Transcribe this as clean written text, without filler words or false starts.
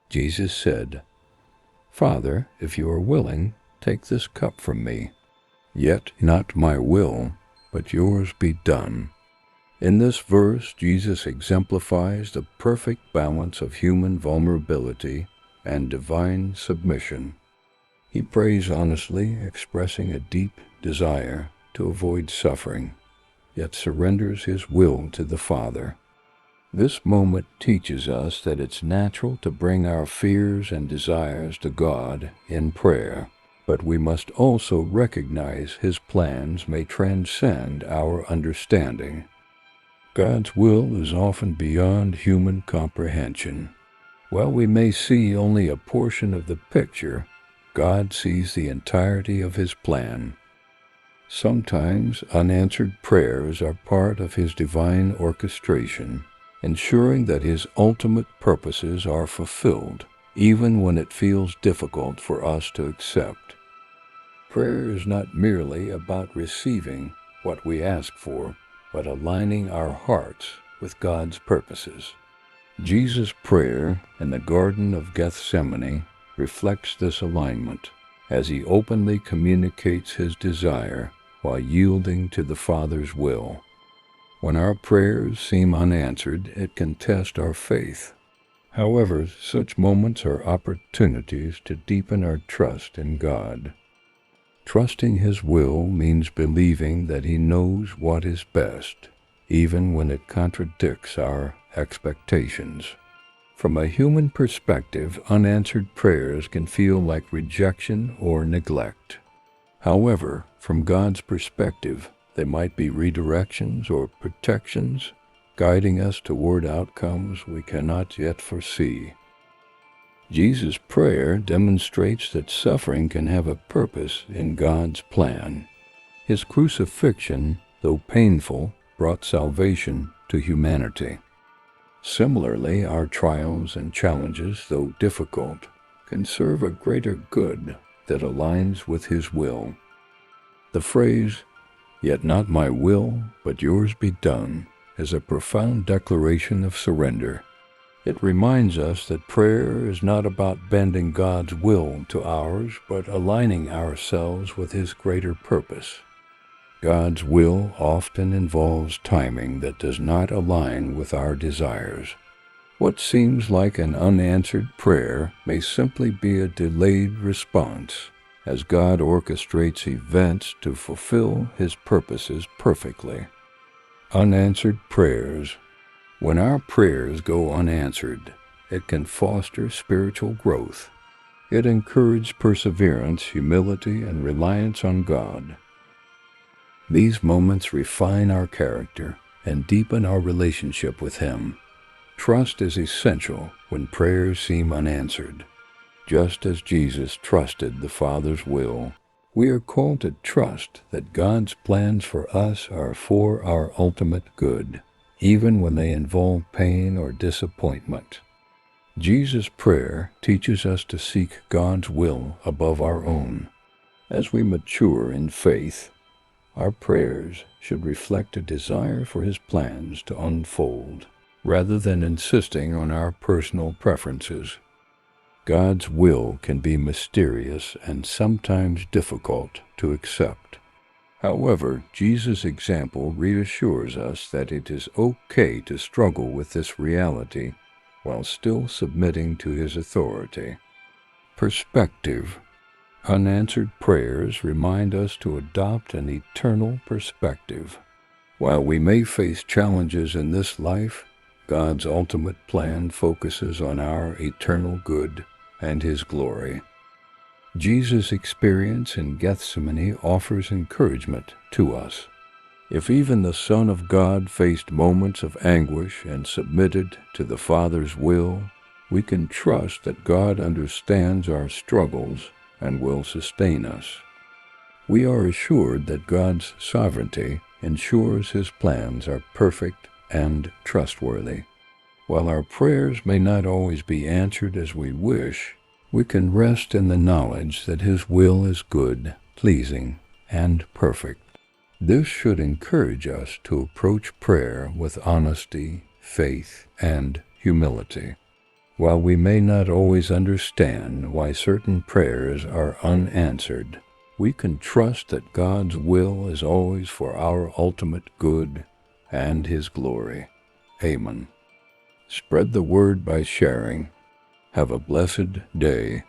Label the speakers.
Speaker 1: Jesus said, "Father, if you are willing, take this cup from me. Yet not my will, but yours be done." In this verse, Jesus exemplifies the perfect balance of human vulnerability and divine submission. He prays honestly, expressing a deep desire to avoid suffering, yet surrenders his will to the Father. This moment teaches us that it's natural to bring our fears and desires to God in prayer, but we must also recognize his plans may transcend our understanding. God's will is often beyond human comprehension. While we may see only a portion of the picture, God sees the entirety of his plan. Sometimes unanswered prayers are part of his divine orchestration, ensuring that his ultimate purposes are fulfilled, even when it feels difficult for us to accept. Prayer is not merely about receiving what we ask for, but aligning our hearts with God's purposes. Jesus' prayer in the Garden of Gethsemane reflects this alignment, as he openly communicates his desire while yielding to the Father's will. When our prayers seem unanswered, it can test our faith. However, such moments are opportunities to deepen our trust in God. Trusting his will means believing that he knows what is best, even when it contradicts our expectations. From a human perspective, unanswered prayers can feel like rejection or neglect. However, from God's perspective, they might be redirections or protections, guiding us toward outcomes we cannot yet foresee. Jesus' prayer demonstrates that suffering can have a purpose in God's plan. His crucifixion, though painful, brought salvation to humanity. Similarly, our trials and challenges, though difficult, can serve a greater good that aligns with his will. The phrase, "Yet not my will, but yours be done," is a profound declaration of surrender. It reminds us that prayer is not about bending God's will to ours, but aligning ourselves with his greater purpose. God's will often involves timing that does not align with our desires. What seems like an unanswered prayer may simply be a delayed response, as God orchestrates events to fulfill his purposes perfectly. Unanswered prayers. When our prayers go unanswered, it can foster spiritual growth. It encourages perseverance, humility, and reliance on God. These moments refine our character and deepen our relationship with him. Trust is essential when prayers seem unanswered. Just as Jesus trusted the Father's will, we are called to trust that God's plans for us are for our ultimate good, even when they involve pain or disappointment. Jesus' prayer teaches us to seek God's will above our own. As we mature in faith, our prayers should reflect a desire for his plans to unfold, rather than insisting on our personal preferences. God's will can be mysterious and sometimes difficult to accept. However, Jesus' example reassures us that it is okay to struggle with this reality while still submitting to his authority. Perspective. Unanswered prayers remind us to adopt an eternal perspective. While we may face challenges in this life, God's ultimate plan focuses on our eternal good and his glory. Jesus' experience in Gethsemane offers encouragement to us. If even the Son of God faced moments of anguish and submitted to the Father's will, we can trust that God understands our struggles and will sustain us. We are assured that God's sovereignty ensures his plans are perfect and trustworthy. While our prayers may not always be answered as we wish, we can rest in the knowledge that his will is good, pleasing, and perfect. This should encourage us to approach prayer with honesty, faith, and humility. While we may not always understand why certain prayers are unanswered, we can trust that God's will is always for our ultimate good and His glory. Amen. Spread the word by sharing. Have a blessed day.